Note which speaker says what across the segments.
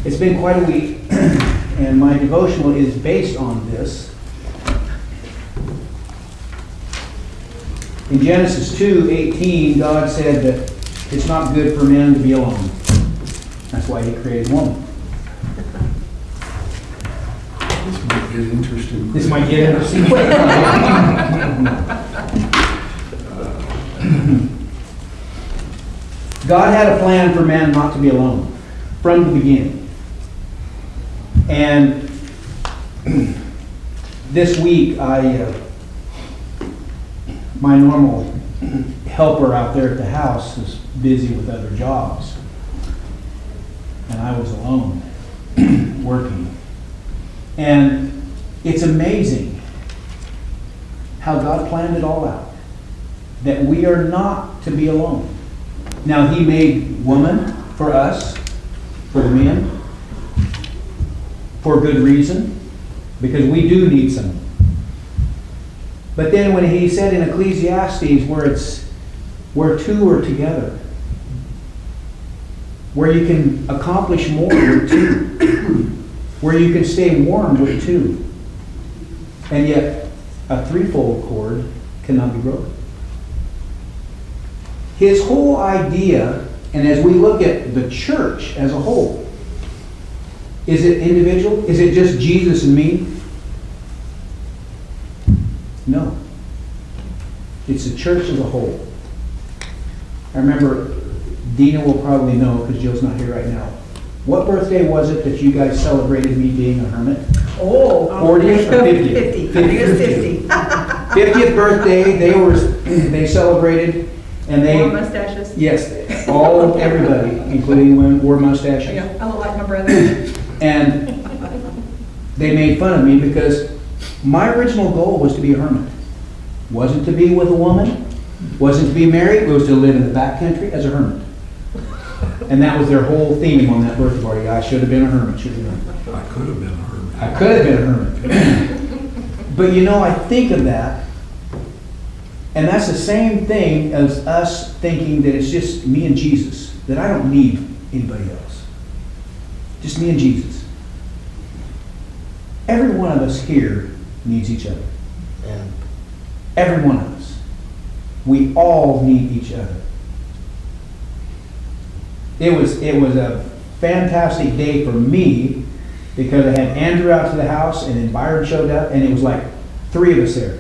Speaker 1: It's been quite a week, and my devotional is based on this. In Genesis 2:18, God said that it's not good for man to be alone. That's why He created woman.
Speaker 2: This might get interesting.
Speaker 1: This might get interesting. God had a plan for man not to be alone from the beginning. And this week, my normal helper out there at the house is busy with other jobs. And I was alone working. And it's amazing how God planned it all out. That we are not to be alone. Now, He made woman for us, for the men, for good reason, because we do need someone. But then when He said in Ecclesiastes, where two are together, where you can accomplish more with two, where you can stay warm with two, and yet a threefold cord cannot be broken. His whole idea, and as we look at the church as a whole, is it individual? Is it just Jesus and me? No. It's the church as a whole. I remember, Dina will probably know because Jill's not here right now. What birthday was it that you guys celebrated me being a hermit? 40th or 50th?
Speaker 3: 50. I think it was 50.
Speaker 1: 50th birthday, they celebrated, and they...
Speaker 3: More mustaches.
Speaker 1: Yes, everybody, including women, wore mustaches.
Speaker 3: Yeah, I look like my brother.
Speaker 1: And they made fun of me because my original goal was to be a hermit. Wasn't to be with a woman, wasn't to be married, it was to live in the backcountry as a hermit. And that was their whole theme on that birthday party. I should have been a hermit, should have been.
Speaker 2: I could have been a hermit.
Speaker 1: I could have been a hermit. But you know, I think of that, and that's the same thing as us thinking that it's just me and Jesus, that I don't need anybody else. Just me and Jesus. Every one of us here needs each other.
Speaker 4: Yeah.
Speaker 1: Every one of us. We all need each other. It was a fantastic day for me because I had Andrew out to the house and then Byron showed up and it was like 3 of us there.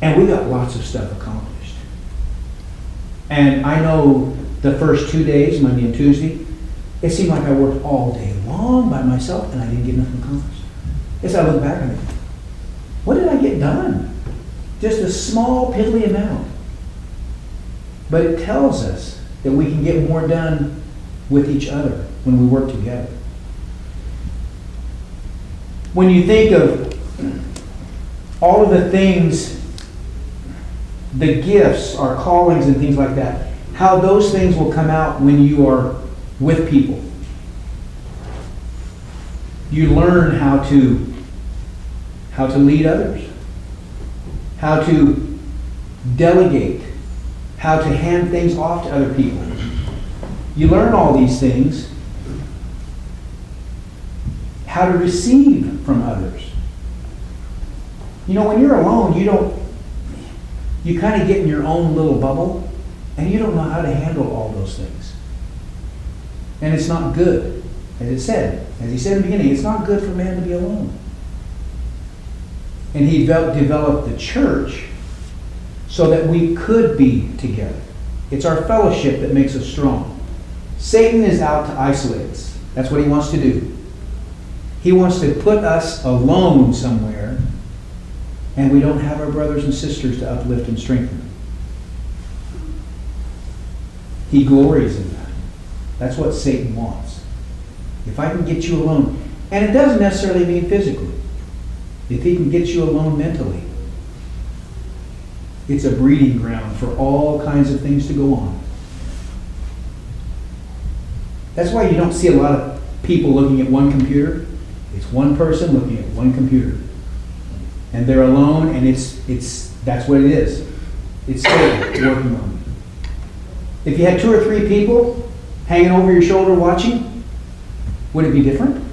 Speaker 1: And we got lots of stuff accomplished. And I know the first 2 days, Monday and Tuesday, it seemed like I worked all day long by myself and I didn't get nothing accomplished. As I look back on it, what did I get done? Just a small, piddly amount. But it tells us that we can get more done with each other when we work together. When you think of all of the things, the gifts, our callings and things like that, how those things will come out when you are with people. You learn how to lead others, how to delegate, how to hand things off to other people. You learn all these things, how to receive from others. You know, when you're alone, you kind of get in your own little bubble, and you don't know how to handle all those things. And it's not good. As he said in the beginning, it's not good for man to be alone. And He developed the church so that we could be together. It's our fellowship that makes us strong. Satan is out to isolate us. That's what he wants to do. He wants to put us alone somewhere, and we don't have our brothers and sisters to uplift and strengthen. He glories in that. That's what Satan wants. If I can get you alone, and it doesn't necessarily mean physically. If he can get you alone mentally, it's a breeding ground for all kinds of things to go on. That's why you don't see a lot of people looking at one computer. It's one person looking at one computer. And they're alone, and that's what it is. It's Satan working on you. If you had 2 or 3 people hanging over your shoulder watching, Would it be different?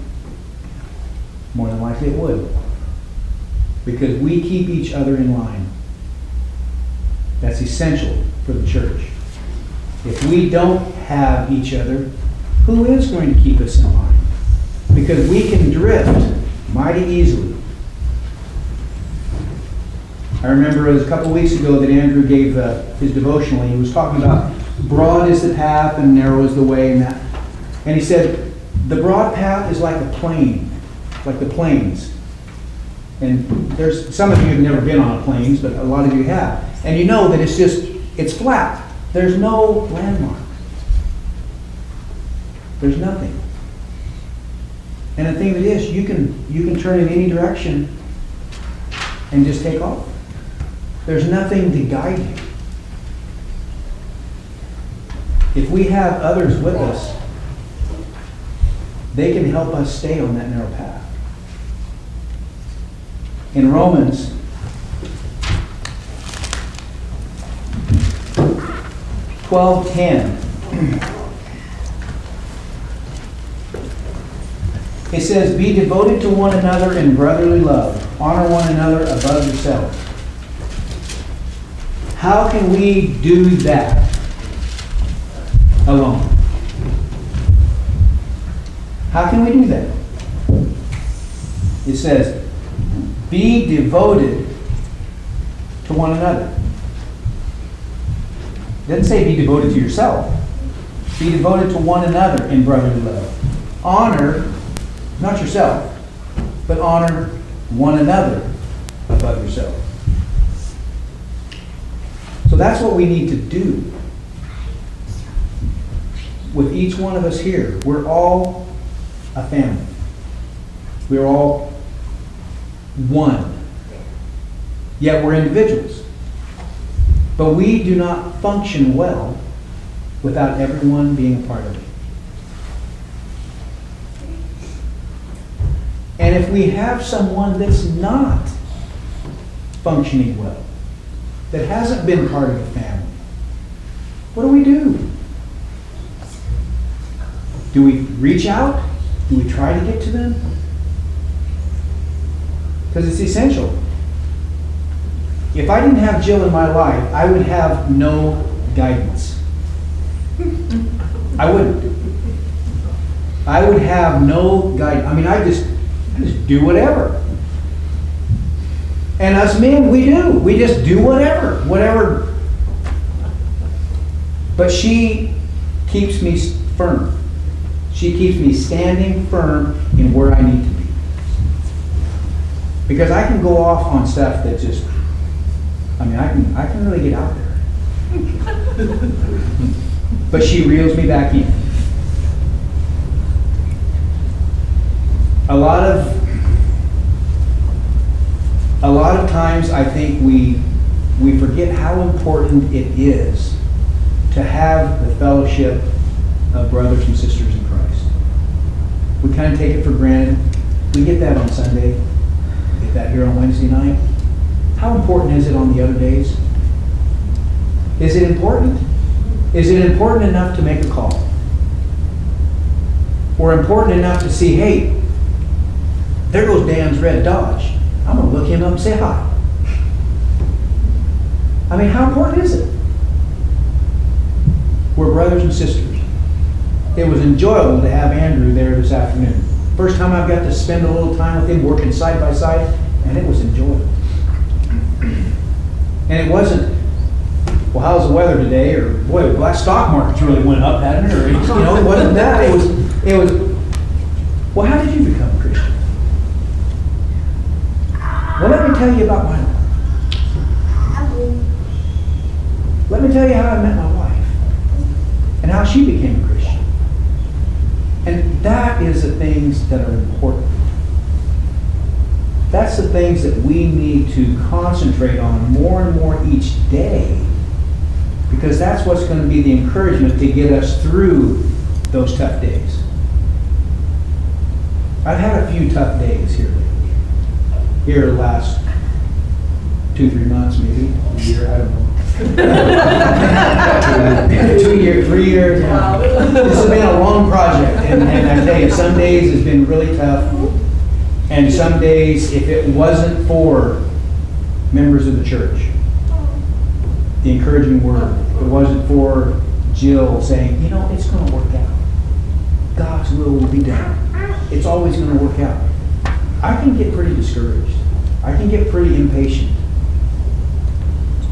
Speaker 1: More than likely it would. Because we keep each other in line. That's essential for the church. If we don't have each other, who is going to keep us in line? Because we can drift mighty easily. I remember it was a couple weeks ago that Andrew gave his devotional. He was talking about broad is the path and narrow is the way, and that. And he said, the broad path is like a plain, like the plains. And there's some of you have never been on a plains, but a lot of you have. And you know that it's flat. There's no landmark. There's nothing. And the thing that is, you can turn in any direction and just take off. There's nothing to guide you. If we have others with us, they can help us stay on that narrow path. In Romans 12:10, it says, be devoted to one another in brotherly love. Honor one another above yourselves. How can we do that alone? How can we do that? It says, be devoted to one another. It doesn't say be devoted to yourself. Be devoted to one another in brotherly love. Honor, not yourself, but honor one another above yourself. So that's what we need to do. With each one of us here, we're all a family. We're all one. Yet we're individuals. But we do not function well without everyone being a part of it. And if we have someone that's not functioning well, that hasn't been part of the family, what do? Do we reach out? Do we try to get to them? Because it's essential. If I didn't have Jill in my life, I would have no guidance. I wouldn't. I would have no guidance. I mean, I just do whatever. And us men, we do. We just do whatever. But she keeps me firm. She keeps me standing firm in where I need to be. Because I can go off on stuff that just, I can really get out there. But she reels me back in. A lot of times I think we forget how important it is to have the fellowship of brothers and sisters in Christ. We kind of take it for granted. We get that on Sunday. We get that here on Wednesday night. How important is it on the other days? Is it important? Is it important enough to make a call? Or important enough to see, hey, there goes Dan's red Dodge. I'm going to look him up and say hi. I mean, how important is it? We're brothers and sisters. It was enjoyable to have Andrew there this afternoon. First time I've got to spend a little time with him working side by side, and it was enjoyable. And it wasn't, well, how's the weather today? Or, boy, the stock market's really went up, hadn't it? Or, it wasn't that. It was, well, how did you become a Christian? Well, let me tell you about my life. Let me tell you how I met my wife and how she became a Christian. And that is the things that are important. That's the things that we need to concentrate on more and more each day, because that's what's going to be the encouragement to get us through those tough days. I've had a few tough days here lately. Here the last 2-3 months, maybe a year, I don't know. 2 years, 3 years. Yeah. This has been a long project, And I tell you, some days has been really tough. And some days, if it wasn't for members of the church, the encouraging word, if it wasn't for Jill saying, you know, it's going to work out. God's will be done. It's always going to work out. I can get pretty discouraged. I can get pretty impatient.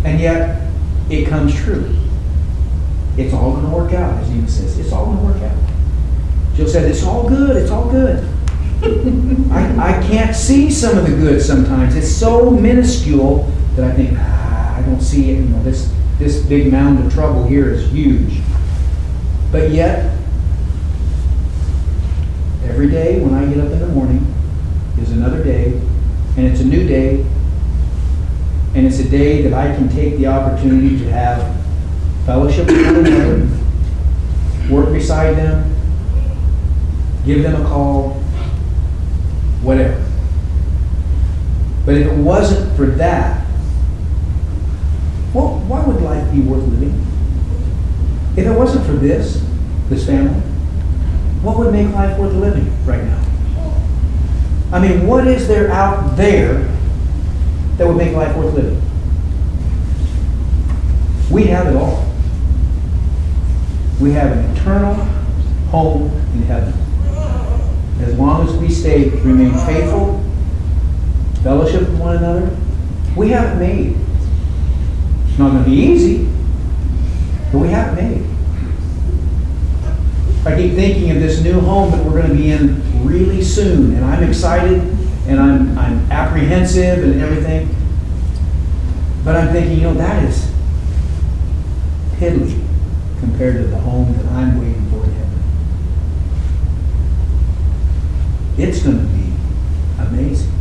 Speaker 1: And yet, it comes true. It's all going to work out, as Eva says. It's all going to work out. Jill said, it's all good. It's all good. I can't see some of the good sometimes. It's so minuscule that I think, I don't see it. You know, this big mound of trouble here is huge. But yet, every day when I get up in the morning is another day, and it's a new day, and it's a day that I can take the opportunity to have fellowship with one another, work beside them, give them a call, whatever. But if it wasn't for that, well, why would life be worth living? If it wasn't for this family, what would make life worth living right now? I mean, what is there out there that would make life worth living? We have it all. We have an eternal home in heaven. As long as we remain faithful, fellowship with one another, we have it made. It's not going to be easy, but we have it made. I keep thinking of this new home that we're going to be in really soon, and I'm excited, and I'm apprehensive and everything. But I'm thinking, you know, that is piddly compared to the home that I'm waiting for in heaven. It's going to be amazing.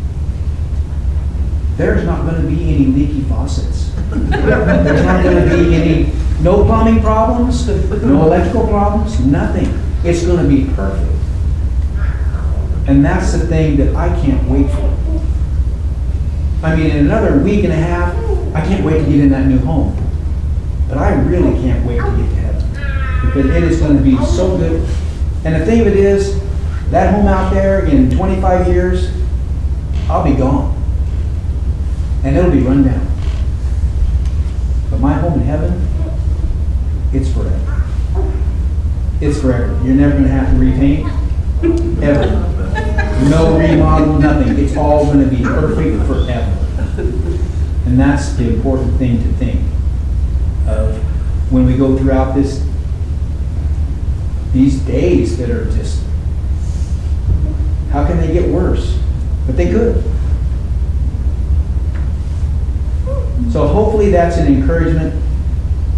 Speaker 1: There's not going to be any leaky faucets. There's not going to be no plumbing problems, no electrical problems, nothing. It's going to be perfect. And that's the thing that I can't wait for. I mean, in another week and a half, I can't wait to get in that new home. But I really can't wait to get to heaven. Because it is going to be so good. And the thing of it is, that home out there in 25 years, I'll be gone. And it'll be run down. But my home in heaven, it's forever. It's forever. You're never going to have to repaint. Ever. No remodel, nothing. It's all going to be perfect forever. And that's the important thing to think of when we go throughout these days that are just, how can they get worse? But they could. So hopefully that's an encouragement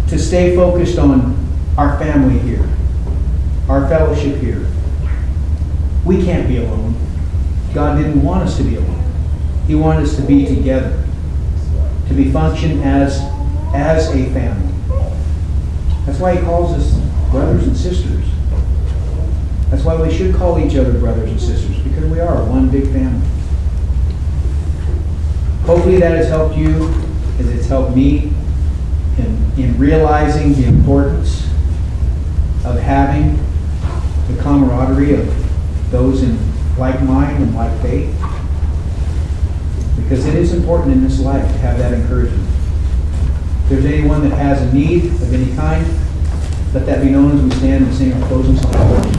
Speaker 1: to stay focused on our family here, our fellowship here. We can't be alone. God didn't want us to be alone. He wanted us to be together, to be function as a family. That's why he calls us brothers and sisters. That's why we should call each other brothers and sisters, because we are one big family. Hopefully that has helped you, as it's helped me in realizing the importance of having the camaraderie of those in like mind and like faith. Because it is important in this life to have that encouragement. If there's anyone that has a need of any kind, let that be known as we stand and sing our closing song.